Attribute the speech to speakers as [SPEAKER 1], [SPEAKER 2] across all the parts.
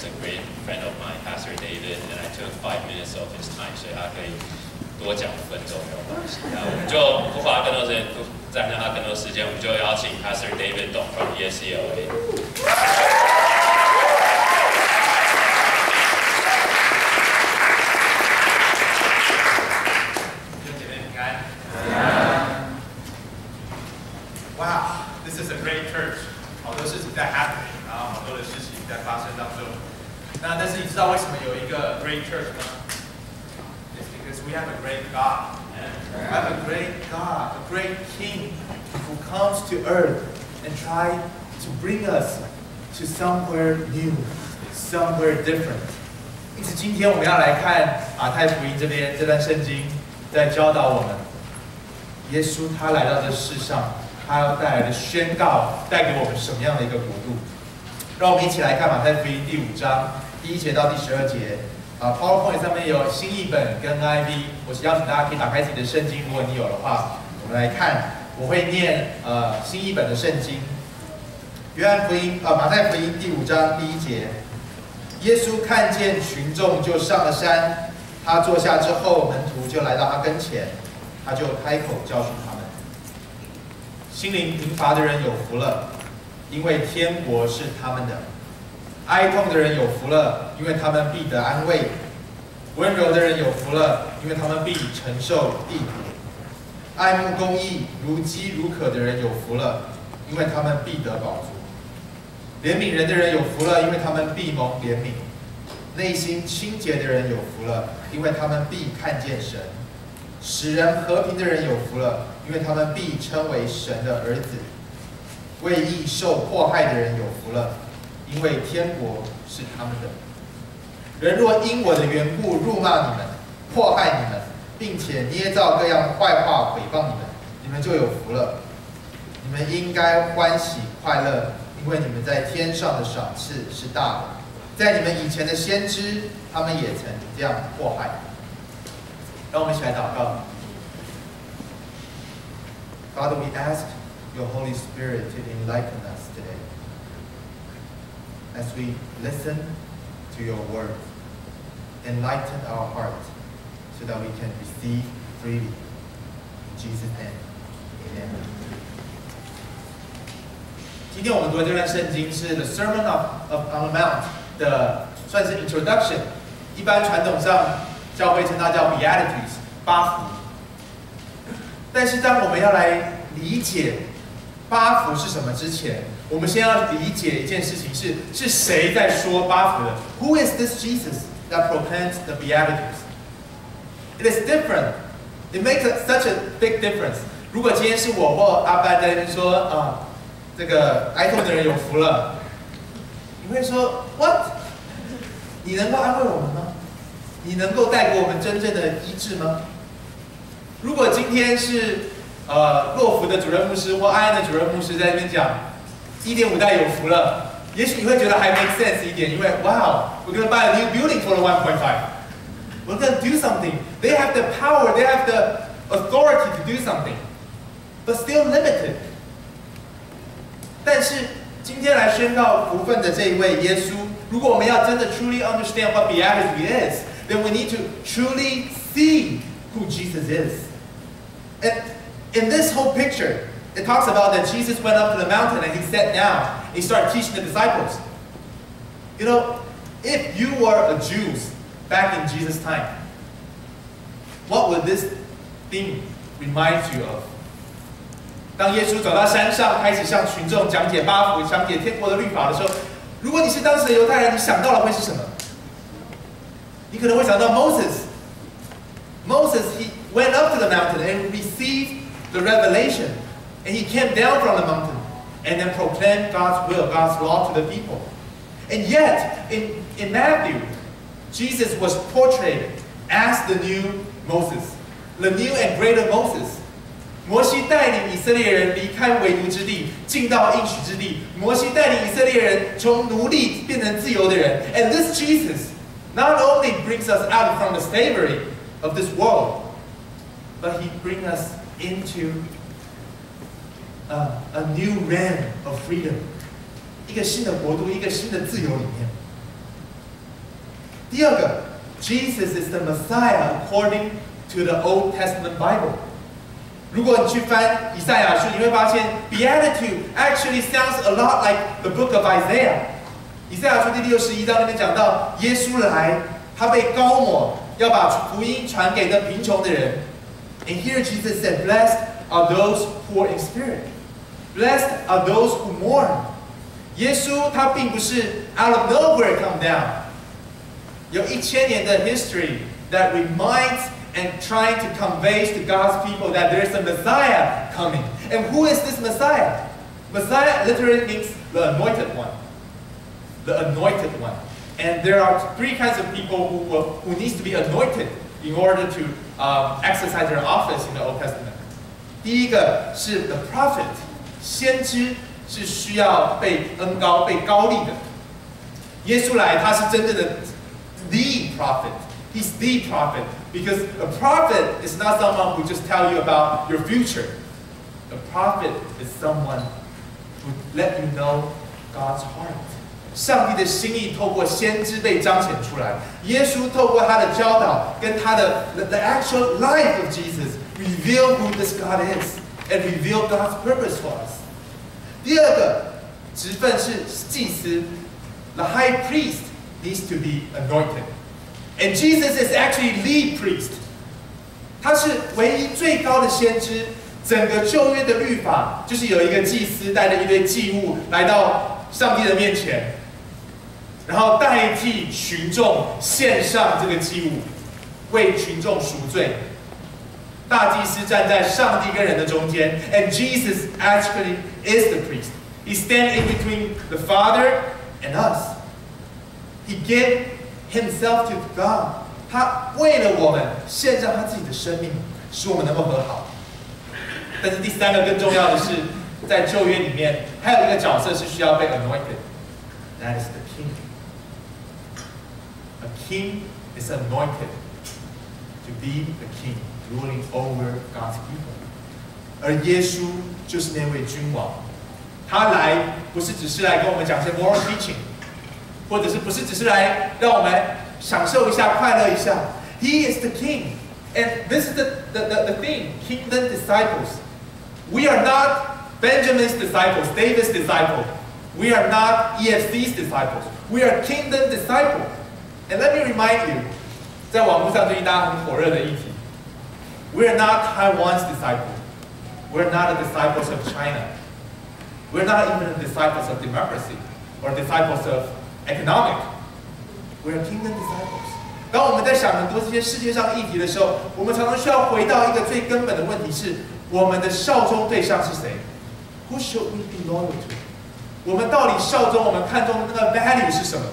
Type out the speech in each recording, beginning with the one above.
[SPEAKER 1] a great friend of mine, Pastor David, and I took 5 minutes of his time， 所以他可以多讲5分钟没有关系。那我们就不花更多时间，不占用他更多时间，我们就邀请 Pastor David Doong from EFCLA。Wow,
[SPEAKER 2] this is a great church. 好多事情在 happening， 然后好多的事情在发生当中。那但是你知道为什么有一个 great church 吗？ It's because we have a great God. We have a great God, a great King who comes to earth and try to bring us to somewhere new, somewhere different. 因此今天我们要来看马太福音这边这段圣经，在教导我们，耶稣他来到这世上。他要带来的宣告，带给我们什么样的一个国度？让我们一起来看马太福音第5章1节到第12节。PowerPoint 上面有新译本跟 NIV， 我邀请大家可以打开自己的圣经，如果你有的话，我们来看。我会念新译本的圣经。马太福音第5章第1节，耶稣看见群众就上了山，他坐下之后，门徒就来到他跟前，他就开口教训他们。心灵贫乏的人有福了，因为天国是他们的；哀痛的人有福了，因为他们必得安慰；温柔的人有福了，因为他们必承受地土；爱慕公义、如饥如渴的人有福了，因为他们必得饱足；怜悯人的人有福了，因为他们必蒙怜悯；内心清洁的人有福了，因为他们必看见神；使人和平的人有福了，因为他们必称为神的儿子；为义受迫害的人有福了，因为天国是他们的。人若因我的缘故辱骂你们、迫害你们，并且捏造各样坏话诽谤你们，你们就有福了。你们应该欢喜快乐，因为你们在天上的赏赐是大的。在你们以前的先知，他们也曾这样迫害。让我们一起来祷告。Father, we ask your Holy Spirit to enlighten us today as we listen to your word. Enlighten our heart so that we can receive freely. In Jesus' name, amen. 今天我们读的这段圣经是 The Sermon on the Mount 的，算是 introduction。一般传统上教会称它叫 Beatitudes 八福。但是当我们要来理解八福是什么之前，我们先要理解一件事情是谁在说八福的 ？Who is this Jesus that proclaims the Beatitudes? It is different. It makes such a big difference. 如果今天是我或阿班在那边说这个哀痛的人有福了，你会说 What？ 你能够安慰我们吗？你能够带给我们真正的医治吗？如果今天是洛福的主任牧师或安安的主任牧师在那边讲1.5代有福了，也许你会觉得还 make sense 一点，因为 Wow, we're gonna buy a new building for the 1.5. We're gonna do something. They have the power, they have the authority to do something, but still limited. 但是今天来宣告福分的这一位耶稣，如果我们要真的 truly understand what Beatitude is, then we need to truly see who Jesus is. And in this whole picture, it talks about that Jesus went up to the mountain and he sat down and he started teaching the disciples. You know, if you were a Jew back in Jesus' time, what would this thing remind you of? 当耶稣走到山上，开始向群众讲解八福、讲解天国的律法的时候，如果你是当时的犹太人，你想到的会是什么？你可能会想到 Moses. Moses, he went up to the mountain and received the revelation. And he came down from the mountain and then proclaimed God's will, God's law to the people. And yet, in Matthew, Jesus was portrayed as the new Moses, the new and greater Moses. 摩西带领以色列人离开为奴之地，进到应许之地。摩西带领以色列人从奴隶变成自由的人。And this Jesus not only brings us out from the slavery of this world, but he brings us into a new realm of freedom. 一个新的国度，一个新的自由里面。第二个 ，Jesus is the Messiah according to the Old Testament Bible。如果你去翻以赛亚书，你会发现 Beatitude actually sounds a lot like the book of Isaiah。以赛亚书第61章那边讲到，耶稣来，他被膏抹，要把福音传给那贫穷的人。And here Jesus said, "Blessed are those poor in spirit. Blessed are those who mourn." 耶稣他并不是 out of nowhere come down， 有1000年的 history that reminds and trying to convey to God's people that there is a Messiah coming. And who is this Messiah? Messiah literally means the anointed one. The anointed one. And there are 3 kinds of people who needs to be anointed in order to exercise their office in the Old Testament. 第一个是 the prophet， 先知是需要被恩膏、被膏立的。耶稣来，他是真正的 the prophet。He's the prophet because a prophet is not someone who just tell you about your future. A prophet is someone who let you know God's heart. 上帝的心意透过先知被彰显出来。耶稣透过他的教导跟他的 the actual life of Jesus reveal who this God is and reveal God's purpose for us. 第二个职分是祭司 ，the high priest needs to be anointed. And Jesus is actually the priest. 他是唯一最高的先知。整个旧约的律法就是有一个祭司带着一堆祭物来到上帝的面前，然后代替群众献上这个祭物，为群众赎罪。大祭司站在上帝跟人的中间 ，and Jesus actually is the priest. He stands in between the Father and us. He gave Himself to God. 他为了我们献上他自己的生命，使我们能够和好。但是第三个更重要的是，在旧约里面还有一个角色是需要被 anointed. That is the king. A king is anointed to be a king, ruling over God's people. 而耶稣就是那位君王，他来不是只是来跟我们讲些 moral teaching， 或者是不是只是来让我们享受一下、快乐一下。He is the king, and this is the thing. Kingdom disciples. We are not Benjamin's disciples, David's disciples. We are not EFC's disciples. We are kingdom disciples. And let me remind you, 在网络上最近大家很火热的议题 ，We are not Taiwan's disciples. We are not the disciples of China. We are not even the disciples of democracy or disciples of economic. We are kingdom disciples. 当我们在想很多这些世界上议题的时候，我们常常需要回到一个最根本的问题是：我们的效忠对象是谁 ？Who should we be loyal to？ 我们到底效忠、我们看重的那个 value 是什么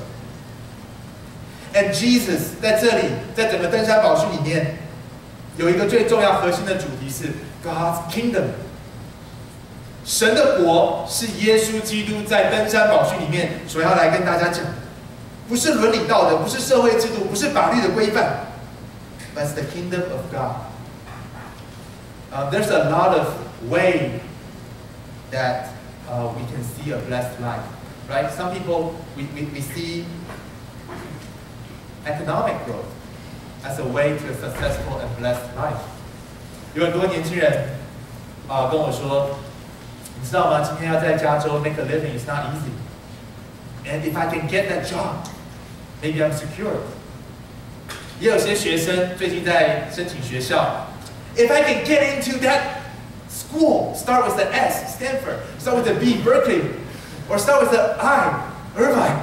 [SPEAKER 2] ？And Jesus 在这里，在整个登山宝训里面，有一个最重要核心的主题是 God's kingdom。神的国是耶稣基督在登山宝训里面所要来跟大家讲的。不是伦理道德，不是社会制度，不是法律的规范 ，but it's the kingdom of God. There's a lot of way that we can see a blessed life, right? Some people we see economic growth as a way to a successful and blessed life. 有很多年轻人跟我说，你知道吗？今天要在加州 make a living is not easy. And if I can get that job, maybe I'm secure. 也有些学生最近在申请学校 ，If I can get into that school, start with the S, Stanford, start with the B, Berkeley, or start with the I, Irvine,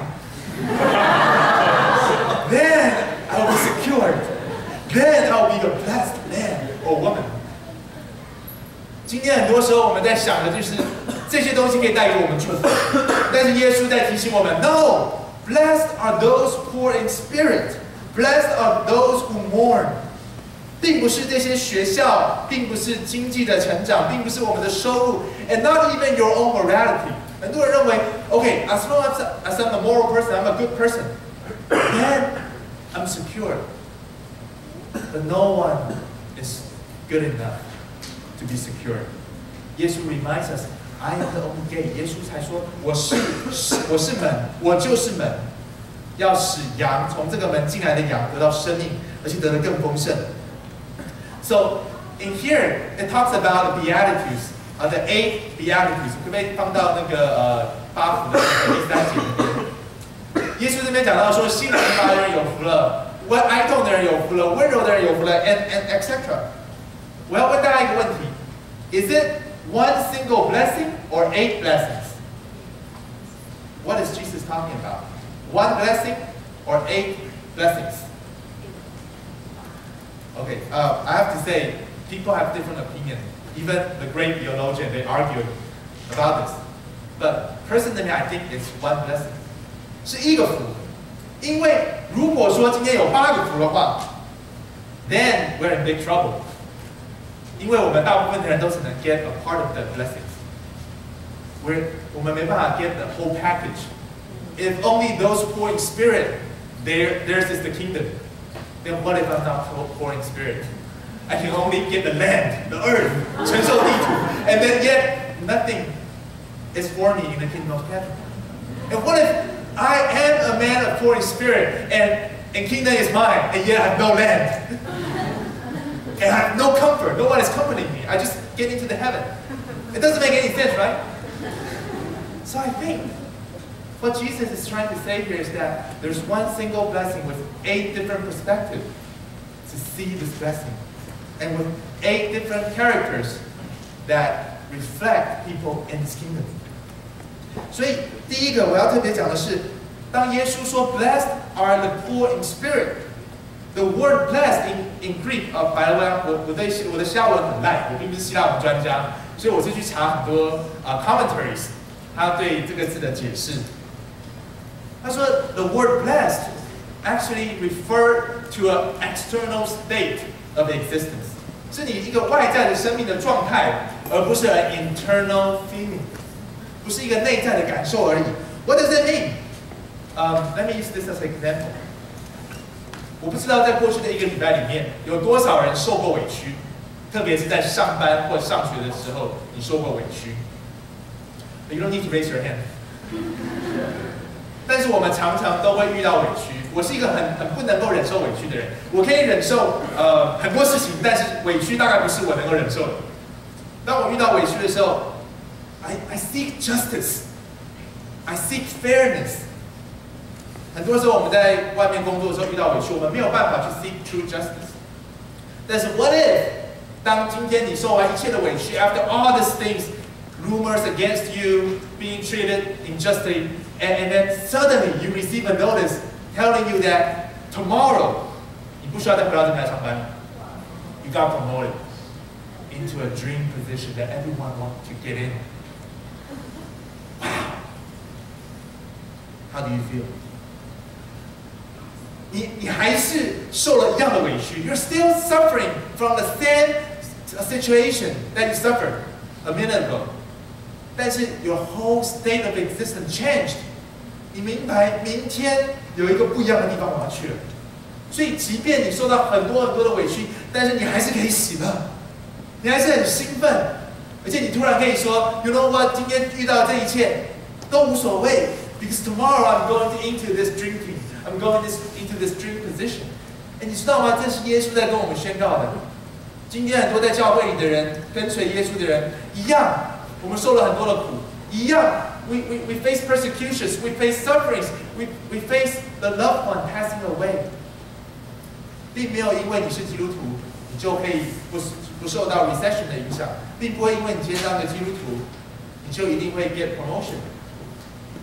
[SPEAKER 2] then I will be secured. Then I will be a blessed man or woman. 今天很多时候我们在想的就是这些东西可以带给我们祝福，但是耶稣在提醒我们 ，No, blessed are those poor in spirit, blessed are those who mourn。并不是这些学校，并不是经济的成长，并不是我们的收入 ，and not even your own morality。很多人认为 ，OK, as long as I'm a moral person, I'm a good person, then I'm secure. But no one is good enough to be secure. 耶稣 reminds us, I am the only gate. 耶稣才说，我是门，我就是门。要使羊从这个门进来的羊得到生命，而且得得更丰盛。So in here it talks about the Beatitudes, the 8 Beatitudes。可不可以放到那个八福的那个第3节那边？耶稣这边讲到说，心灵发的人有福了，哀痛的人有福了，温柔的人有福了 ，and etc. 我要问大家一个问题 ：Is it one single blessing or 8 blessings? What is Jesus talking about? One blessing or 8 blessings? Okay, I have to say, people have different opinions. Even the great theologian, they argue about this. But personally, I think it's one blessing. 是一个福，因为如果说今天有8个福的话 ，then we're in big trouble. 因为我们大部分的人都只能 get a part of the blessings. 我们没办法 get the whole package. If only those poor in spirit, theirs is the kingdom. Then what if I'm not poor in spirit? I can only get the land, the earth, 承受地土 and then yet nothing is for me in the kingdom of heaven. And what if I am a man of poor in spirit and kingdom is mine and yet I have no land? And I have no comfort, no one is comforting me. I just get into the heaven. It doesn't make any sense, right? So I think what Jesus is trying to say here is that there's one single blessing with 8 different perspectives to see this blessing. And with 8 different characters that reflect people in His kingdom. 所以第一个我要特别讲的是，当耶稣说 "Blessed are the poor in spirit", the word "blessed" in Greek， by the way， 我的希腊文很烂，我并不是希腊文专家，所以我是去查很多commentaries， 他对这个字的解释。他说 "The word blessed actually refer to an external state of existence", 是你一个外在的生命的状态，而不是 an internal feeling。不是一个内在的感受而已。What does it mean? Let me use this as an example. 我不知道在过去的1个礼拜里面，有多少人受过委屈，特别是在上班或上学的时候，你受过委屈。You don't need to raise your hand. 但是我们常常都会遇到委屈。我是一个很不能够忍受委屈的人。我可以忍受很多事情，但是委屈大概不是我能够忍受的。当我遇到委屈的时候，I seek justice. I seek fairness. 很多时候我们在外面工作的时候遇到委屈，我们没有办法去 seek true justice. 但是 what if 当今天你受完一切的委屈 ，after all these things, rumors against you, being treated unjustly, and then suddenly you receive a notice telling you that tomorrow 你不需要再回到这边来上班 ，you got promoted into a dream position that everyone wants to get in. How do you feel? 你还是受了一样的委屈 ，You're still suffering from the same situation that you suffered a minute ago. 但是 your whole state of existence changed. 你明白，明天有一个不一样的地方我要去了。所以，即便你受到很多的委屈，但是你还是可以喜乐，你还是很兴奋，而且你突然可以说 ，You know what？ 今天遇到这一切都无所谓。Because tomorrow I'm going into this dream. I'm going into this dream position. 哎，你知道吗？这是耶稣在跟我们宣告的。今天很多在教会里的人，跟随耶稣的人一样，我们受了很多的苦，一样。We face persecutions. We face sufferings. We face the loved one passing away. 并没有因为你是基督徒，你就可以不受到 recession 的影响，并不会因为你今天当个基督徒，你就一定会 get promotion.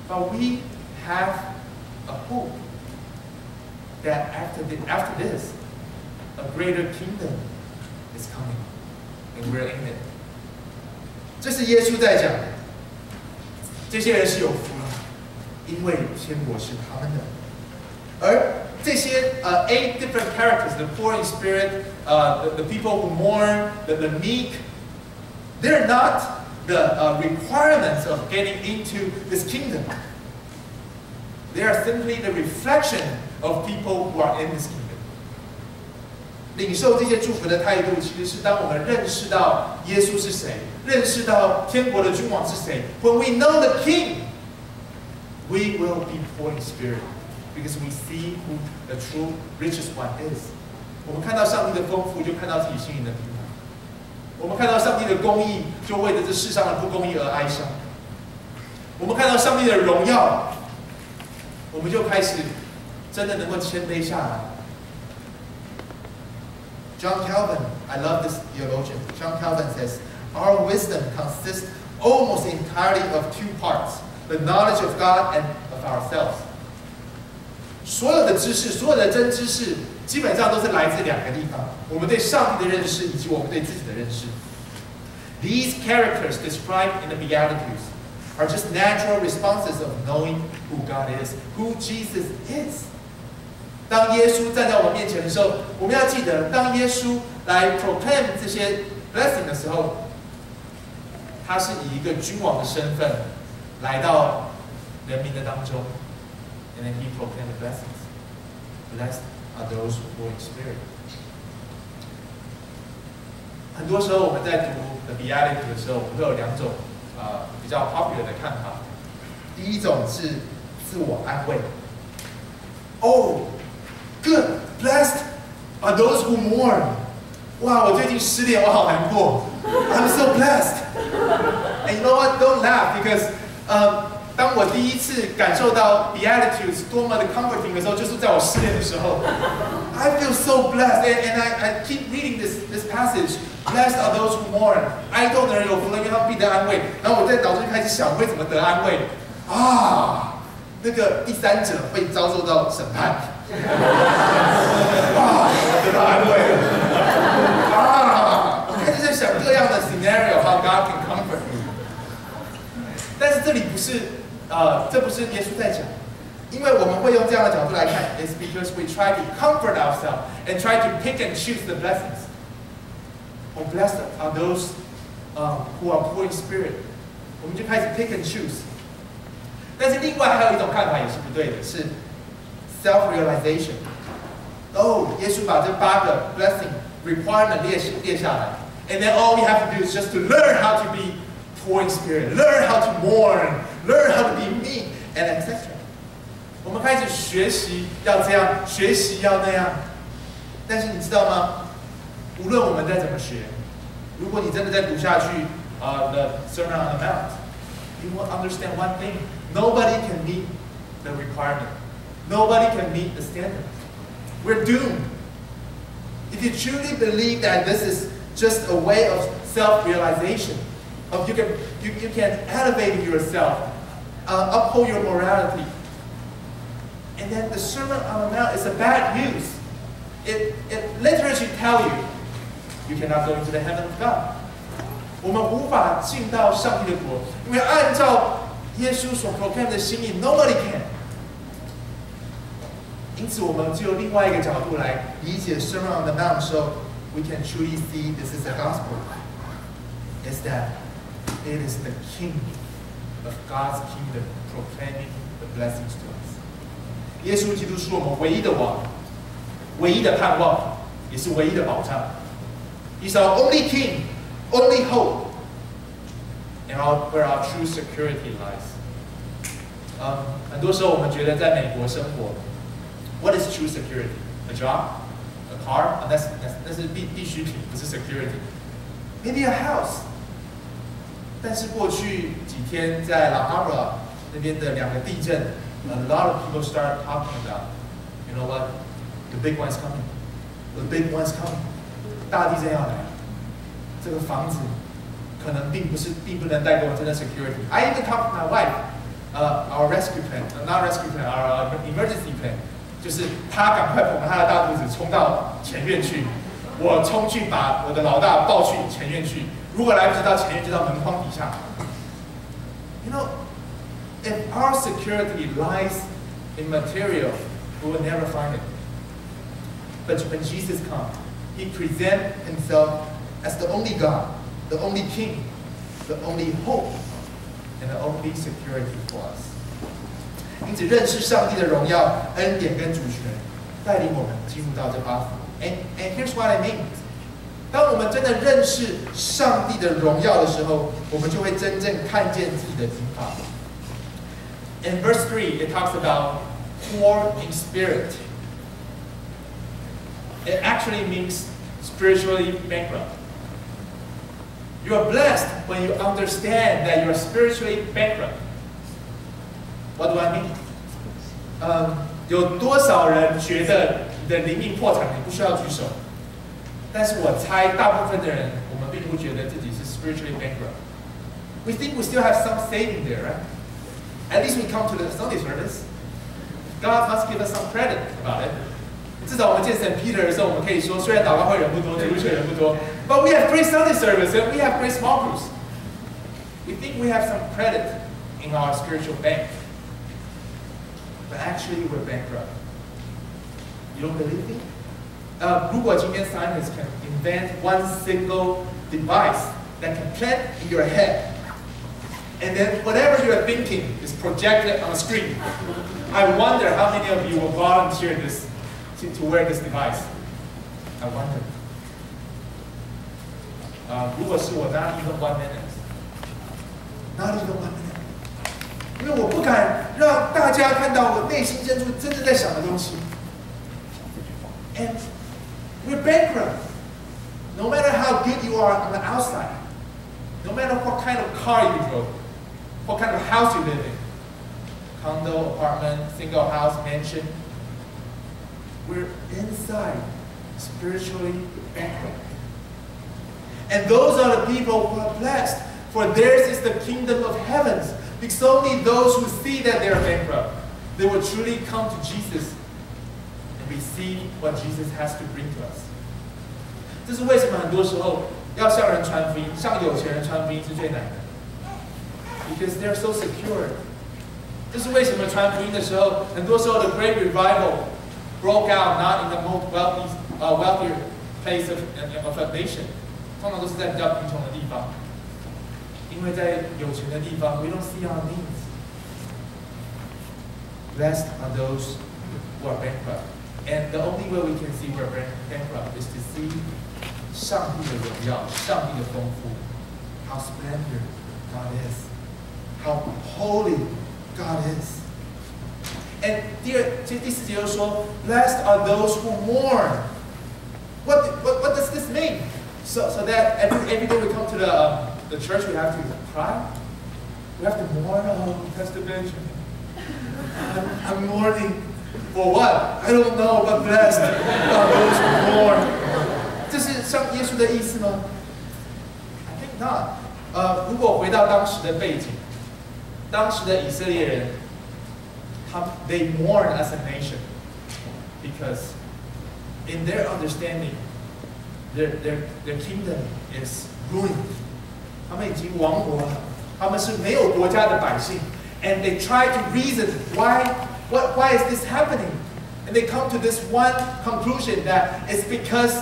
[SPEAKER 2] But we have a hope that after this, a greater kingdom is coming, and we're in it. 这是耶稣在讲，这些人是有福了，因为天国是他们的。而这些8 different characters, the poor in spirit, the people who mourn, the meek, they're not the requirements of getting into this kingdom. They are simply the reflection of people who are in this kingdom. 领受这些祝福的态度，其实是当我们认识到耶稣是谁，认识到天国的君王是谁。When we know the King, we will be poor in spirit. because we see who the true richest one is. 我们看到上帝的丰富，就看到自己心灵的平安。我们看到上帝的公义，就为着这世上的不公义而哀伤。我们看到上帝的荣耀，我们就开始真的能够谦卑下来。John Calvin, I love this theologian. John Calvin says, our wisdom consists almost entirely of two parts, the knowledge of God and of ourselves. 所有的知识，所有的真知识，基本上都是来自两个地方：我们对上帝的认识，以及我们对自己的认识。These characters described in the Beatitudes are just natural responses of knowing who God is, who Jesus is. 当耶稣站在我们面前的时候，我们要记得，当耶稣来 proclaim 这些 blessing 的时候，他是以一个君王的身份来到人民的当中 ，and then he proclaimed the blessings. Blessed are those who are in spirit. 很多时候我们在读 the Beatitudes 的时候，我们会有两种比较 popular 的看法。第一种是自我安慰。Oh, good, blessed are those who mourn. 哇，我最近失恋，我好难过。I'm so blessed. And you know what? Don't laugh because 当我第一次感受到 Beatitudes 多么的 comforting 的时候，就是在我失恋的时候。I feel so blessed, and I keep reading this passage. Blessed are those who mourn. 哀痛的人有福了，因为他们必得安慰。然后我在脑中就开始想，我会怎么得安慰？啊，那个第三者会遭受到审判。啊，我得到安慰了。啊，我开始在想各样的 scenario how God can comfort me。但是这里不是这不是耶稣在讲。因为我们会用这样的角度来看 ，it's because we try to comfort ourselves and try to pick and choose the blessings. Oh, blessed are those who are poor in spirit. 我们就开始 pick and choose. 但是另外还有一种看法也是不对的，是 self-realization. 哦，耶稣把这8个 blessing requirement 列下来 ，and then all we have to do is just to learn how to be poor in spirit, learn how to mourn, learn how to be meek, and etc. 我们开始学习要这样，学习要那样。但是你知道吗？无论我们再怎么学，如果你真的再读下去the Sermon on the Mount, you will understand one thing: nobody can meet the requirement. Nobody can meet the standard. We're doomed. If you truly believe that this is just a way of self-realization, of you can elevate yourself, uphold your morality. And then the Sermon on the Mount is a bad news. It literally should tell you, you cannot go into the heaven of God. 我们无法进到上帝的国，因为按照耶稣所 proclaim 的心意 ，nobody can. 因此，我们只有另外一个角度来理解 Sermon on the Mount 的时候 we can truly see this is the gospel. Is that it is the King of God's kingdom proclaiming the blessings to us. 耶稣基督是我们唯一的王，唯一的盼望，也是唯一的保障。He's our only King, only hope, and where our true security lies. 很多时候我们觉得在美国生活 ，What is true security? A job, a car? 那是必需品，不是 security. Maybe a house. 但是过去几天在La Habra那边的2个地震。A lot of people start talking about, you know what, the big one's coming. The big one's coming. 大地震要来，这个房子可能并不能带给我真的 security. I even talked to my wife, our rescue plan, not rescue plan, our emergency plan. 就是她赶快捧着她的大肚子冲到前院去，我冲去把我的老大抱去前院去。如果来不及到前院，就到门框底下。You know. If our security lies in material, we will never find it. But when Jesus comes, He presents Himself as the only God, the only King, the only hope, and the only security for us. 因此，认识上帝的荣耀、恩典跟主权，带领我们进入到这8福。And here's what I mean. 当我们真的认识上帝的荣耀的时候，我们就会真正看见自己的刑罚。In verse 3, it talks about poor in spirit. It actually means spiritually bankrupt. You are blessed when you understand that you are spiritually bankrupt. What do I mean? 有多少人觉得你的灵命破产，你不需要举手？但是我猜大部分的人，我们并不觉得自己是 spiritually bankrupt. We think we still have some saving there, right? At least we come to the Sunday service. God must give us some credit about it. 至少我们见St. Peter 的时候，我们可以说，虽然祷告会人不多，主日学人不多 ，but we have great Sunday service and we have great small groups. We think we have some credit in our spiritual bank, but actually we're bankrupt. You don't believe me? 如果今天 scientists can invent one single device that can plant in your head, and then whatever you're thinking is projected on a screen, I wonder how many of you will volunteer this to wear this device. I wonder. 如果是我，not even 1 minute. Not even 1 minute. 因为我不敢让大家看到我内心深处真正在想的东西。And we're bankrupt. No matter how good you are on the outside, no matter what kind of car you drove, what kind of house you live in, condo, apartment, single house, mansion, we're inside spiritually bankrupt. And those are the people who are blessed, for theirs is the kingdom of heavens. Because only those who see that they are bankrupt, they will truly come to Jesus and receive what Jesus has to bring to us. 这是为什么很多时候要向人传福音，向有钱人传福音是最难的。Because they're so secure. 这是为什么传福音的时候，很多时候的 Great Revival broke out not in the most wealthier place of a nation. 通常都是在比较贫穷的地方，因为在有钱的地方 ，we don't see our needs. Blessed are those who are bankrupt, and the only way we can see we're bankrupt is to see 上帝的荣耀，上帝的丰富 ，how splendid God is, how holy God is. And 第四节又说 ，Blessed are those who mourn. What does this mean? So that every day we come to the church, we have to cry. We have to mourn. Oh, Pastor Benjamin, I'm mourning for what? I don't know, but blessed are those who mourn. 这是像耶稣的意思吗 ？I think not. 如果回到当时的背景，当时的以色列人，they mourn as a nation because in their understanding. Their kingdom is ruined. 他们已经亡国了，他们是没有国家的百姓。And they try to reason why is this happening? And they come to this one conclusion that it's because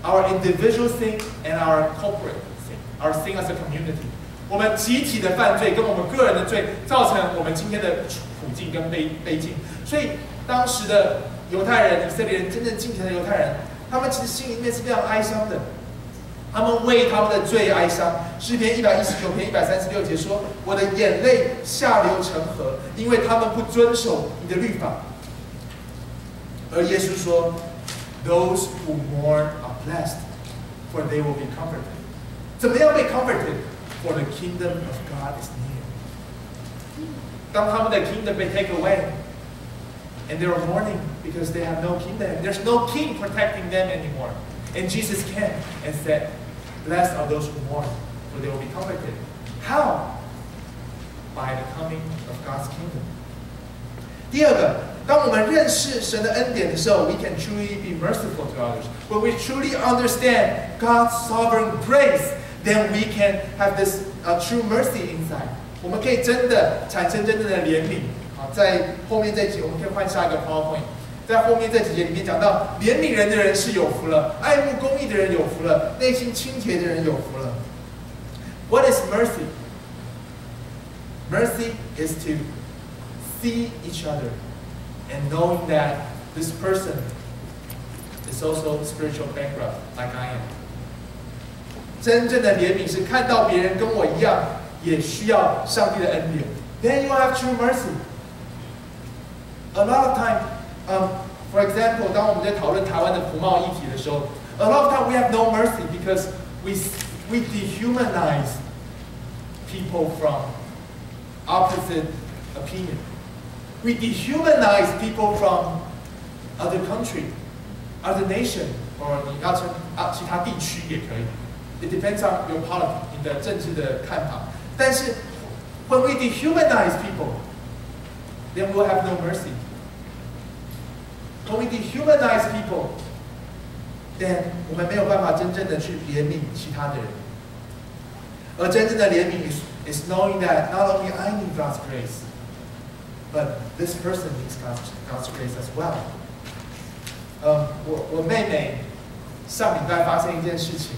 [SPEAKER 2] our individual sin and our corporate sin, our sin as a community. 我们集体的犯罪跟我们个人的罪，造成我们今天的处境跟悲境。所以当时的犹太人、以色列人，真正敬虔的犹太人。他们其实心里面是非常哀伤的，他们为他们的罪哀伤。诗篇119篇136节说：“我的眼泪下流成河，因为他们不遵守你的律法。”而耶稣说 ：“Those who mourn are blessed, for they will be comforted。”怎么样被 comforted? For the kingdom of God is near. 当他们的 kingdom 被 take away。And they are mourning because they have no kingdom. There's no king protecting them anymore. And Jesus came and said, Blessed are those who mourn, for they will be comforted. How? By the coming of God's kingdom. 第二个，当我们认识神的恩典的时候 we can truly be merciful to others. When we truly understand God's sovereign grace, then we can have this true mercy inside. 我们可以真的产生真正的怜悯。在后面这集，我们可以换下一个 PowerPoint。在后面这几节里面讲到，怜悯人的人是有福了，爱慕公义的人有福了，内心清洁的人有福了。What is mercy? Mercy is to see each other and knowing that this person is also spiritual bankrupt, like I am. 真正的怜悯是看到别人跟我一样，也需要上帝的恩典。Then you have true mercy. A lot of time, for example, 当我们在讨论台湾的服贸议题的时候 ，a lot of time we have no mercy because we dehumanize people from opposite opinion. We dehumanize people from other country, other nation, or 你要称其他地区也可以。It depends on your politics, 你的政治的看法。但是 when we dehumanize people, then we'll have no mercy. When we dehumanize people, then 我们没有办法真正的去怜悯其他的人。而真正的怜悯 is knowing that not only I need God's grace, but this person needs God's grace as well. 我妹妹上礼拜发生一件事情，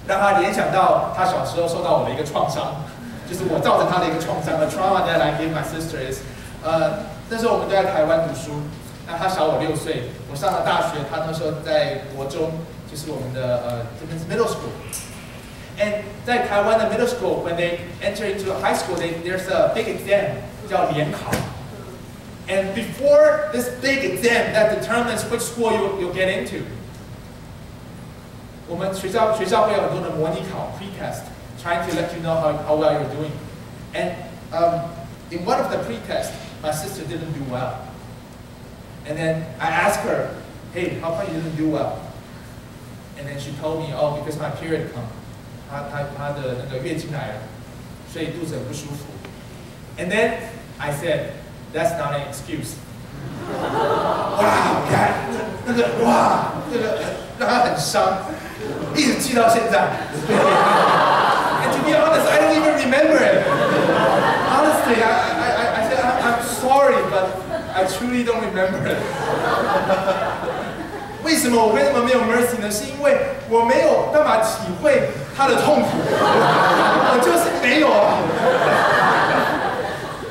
[SPEAKER 2] 让她联想到她小时候受到我的一个创伤，就是我造成她的一个创伤。The trauma that I gave my sister is，那时候我们都在台湾读书，那她小我6岁，我上了大学，她那时候在国中，就是我们的这边是 middle school。And 在台湾的 middle school, when they enter into high school, there's a big exam 叫联考。And before this big exam that determines which school you'll get into, 我们学校会有很多的模拟考 pre-test, trying to let you know how well you're doing. And in one of the pre-tests, my sister didn't do well. And then I asked her, hey, how come you didn't do well? And then she told me, oh, because my period come. 她的那个月经来了，所以肚子很不舒服。And then I said, that's not an excuse. 哇，看那个哇，那个让她很伤，一直记到现在。And to be honest, I don't even remember it. Honestly, I said I'm sorry, but I truly don't remember it. 为什么我为什么没有 mercy 呢？是因为我没有办法体会他的痛苦，我就是没有啊。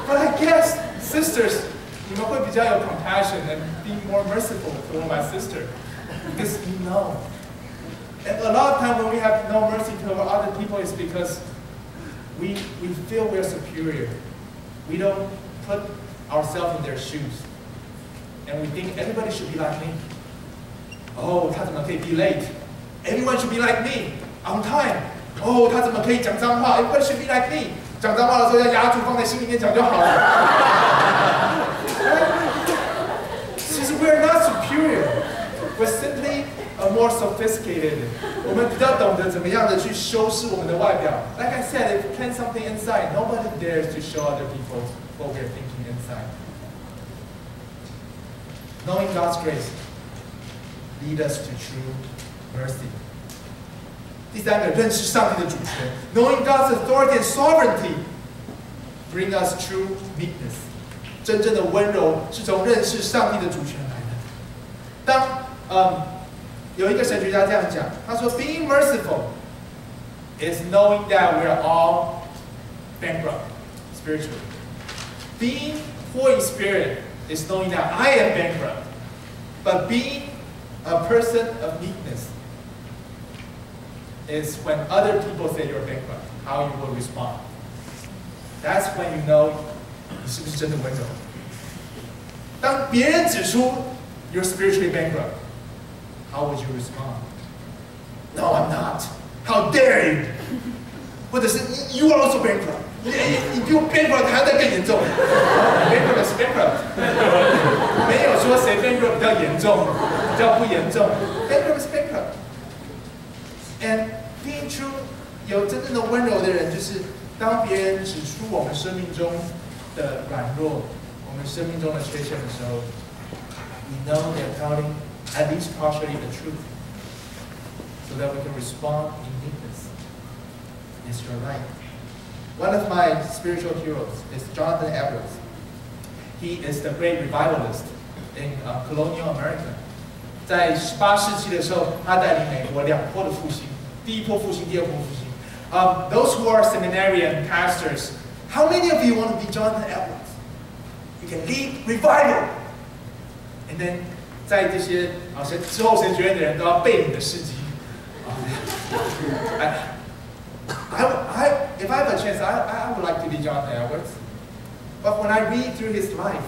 [SPEAKER 2] But I guess sisters, 你们会比较有 compassion and be more merciful toward my sister because you know. And a lot of time when we have no mercy toward other people is because we feel we're superior. We don't put ourselves in their shoes, and we think everybody should be like me. Oh, 他怎么可以 be late? Everyone should be like me, on time. Oh, 他怎么可以讲脏话? Everybody should be like me. 讲脏话的时候要压住，放在心里面讲就好了。其实 we're not superior. We're simply more sophisticated. 我们比较懂得怎么样的去修饰我们的外表。Like I said, if we plan something inside, nobody dares to show other people what we're thinking inside. Knowing God's grace lead us to true mercy. 第三个，认识上帝的主权 ，knowing God's authority and sovereignty, bring us true meekness. 真正的温柔是从认识上帝的主权来的。当有一个神学家这样讲，他说 ，being merciful is knowing that we are all bankrupt spiritually. Being poor in spirit is knowing that I am bankrupt, but being a person of meekness is when other people say you're bankrupt, how you will respond. That's when you know 你是不是真的温柔。当别人指出 you're spiritually bankrupt, how would you respond? No, I'm not. How dare you? 或者是 you are also bankrupt. 你比我 bankrupt 还要再更严重。Bankrupt is bankrupt. 没有说谁 bankrupt 比较严重，比较不严重。Bankrupt is bankrupt. And being true 有真正的温柔的人，就是当别人指出我们生命中的软弱，我们生命中的缺陷的时候 we know they're telling at least partially the truth, so that we can respond in meekness. Yes, you're right. One of my spiritual heroes is Jonathan Edwards. He is the great revivalist in colonial America. 在18世纪的时候，他带领美国两波的复兴，第一波复兴，第二波复兴。Those who are seminarian pastors, how many of you want to be Jonathan Edwards? You can lead revival. And then 在这些之后神学院的人都要背你的事迹。If I have a chance, I would like to be Jonathan Edwards. But when I read through his life,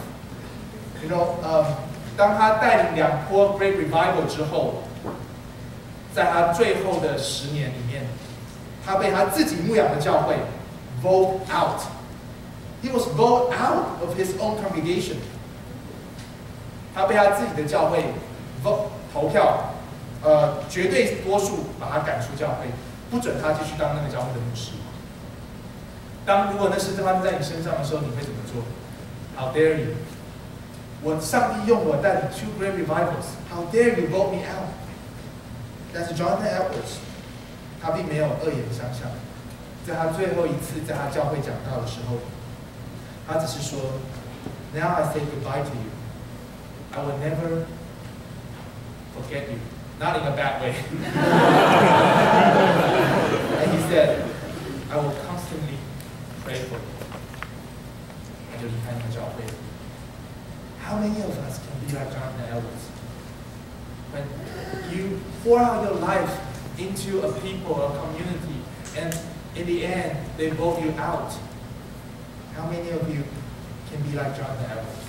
[SPEAKER 2] 当他带领2波 Great Revival 之后，在他最后的10年里面，他被他自己牧养的教会 vote out. He was voted out of his own congregation. 他被他自己的教会 投票，绝对多数把他赶出教会，不准他继续当那个教会的牧师。如果那是发生在你身上的时候，你会怎么做 ？How dare you！ 上帝用我带领 2 great revivals. How dare you vote me out？ 但是 Jonathan Edwards， 他并没有恶言相向。在他最后一次在他教会讲道的时候，他只是说 ：“Now I say goodbye to you. I will never forget you. Not in a bad way." And he said, "I will constantly pray for you." 他就离开那个教会。How many of us can be like Jonathan Edwards? When you pour out your life into a people, a community, and in the end they vote you out. How many of you can be like Jonathan Edwards?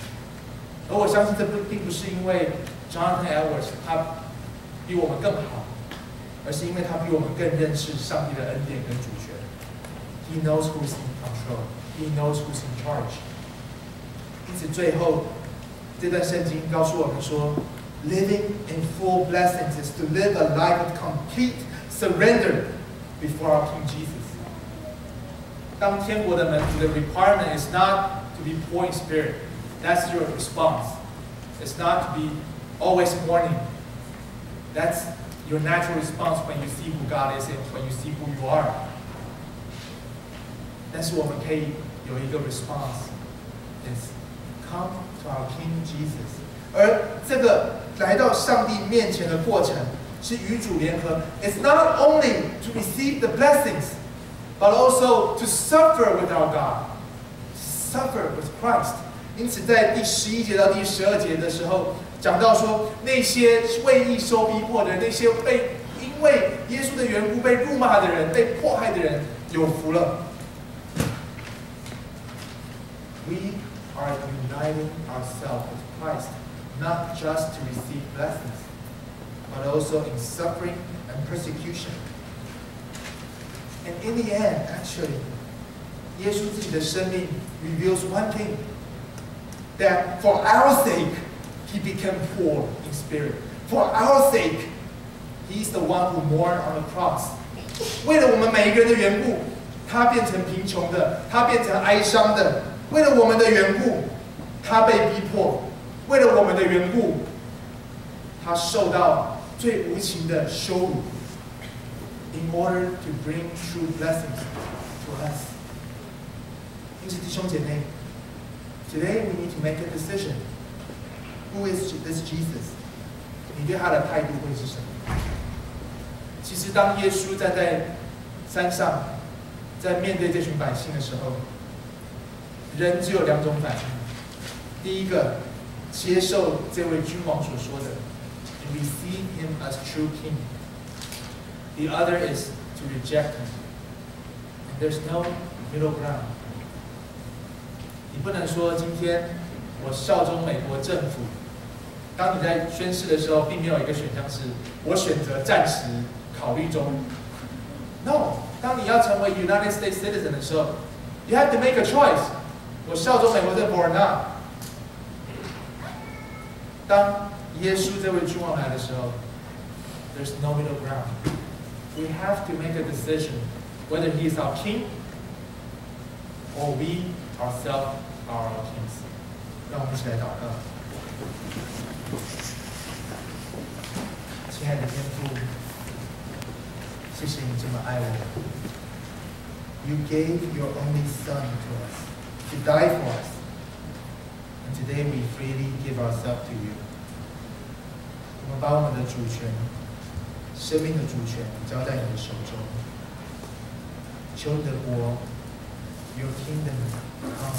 [SPEAKER 2] 而我相信这并不是因为 Jonathan Edwards 他比我们更好，而是因为他比我们更认识上帝的恩典跟主权。He knows who's in control. He knows who's in charge. 因此，最后这段圣经告诉我们说 ，Living in full blessings is to live a life of complete surrender before our King Jesus. 当天国的门徒的 requirement is not to be poor in spirit. That's your response. It's not to be always mourning. That's your natural response when you see who God is and when you see who you are. 但是我们可以有一个 response is come to our King Jesus. 而这个来到上帝面前的过程是与主联合。It's not only to receive the blessings, but also to suffer with our God, suffer with Christ. 因此，在第11节到第12节的时候，讲到说，那些为义受逼迫的人，那些因为耶稣的缘故被辱骂的人、被迫害的人，有福了。We are uniting ourselves with Christ, not just to receive blessings, but also in suffering and persecution. And in the end, actually, 耶稣自己的生命 reveals one thing, that for our sake, he became poor in spirit. For our sake, he's the one who mourned on the cross. 为了我们每一个人的缘故，他变成贫穷的，他变成哀伤的。为了我们的缘故，他被逼迫；为了我们的缘故，他受到最无情的羞辱。In order to bring true blessings to us. 因此，弟兄姐妹 ，Today we need to make a decision. Who is this Jesus? 你对他的态度会是什么？其实，当耶稣站在山上，在面对这群百姓的时候，人只有2种反应。第一个，接受这位君王所说的 ，receive him as true king. The other is to reject him. And there's no middle ground. 你不能说今天我效忠美国政府。当你在宣誓的时候，并没有一个选项是我选择暂时考虑中。No， 当你要成为 United States citizen 的时候 ，you have to make a choice. 我效忠美国政府 or not。当耶稣这位君王来的时候 ，there's no middle ground. We have to make a decision whether he is our king or we ourselves are our kings. 让我们一起来祷告。亲爱的天父，谢谢你这么爱我们。You gave your only Son to us to die for us, and today we freely give ourselves to you. 我们把我们的主权。生命的主权交在你的手中，求你的国 ，Your kingdom come，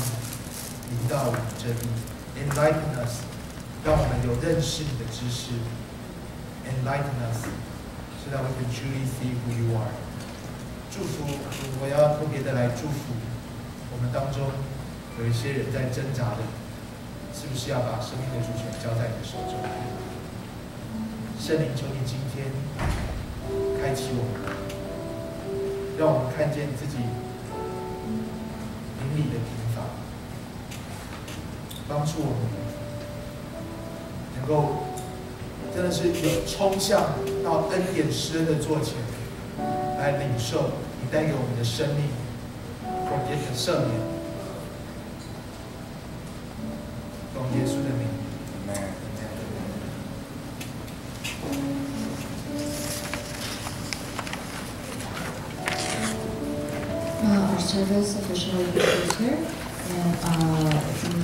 [SPEAKER 2] 临到我们这里 ，Enlighten us， 让我们有认识你的知识 ，Enlighten us， so that we can truly see who you are。祝福，我要特别的来祝福我们当中有一些人在挣扎的，是不是要把生命的主权交在你的手中？圣灵，求你今天开启我们，让我们看见自己灵里的贫乏，帮助我们能够真的是有冲向到恩典施恩的座前，来领受你带给我们的生命，奉耶稣的圣名，奉耶稣的名。
[SPEAKER 3] Our service officially concludes here, and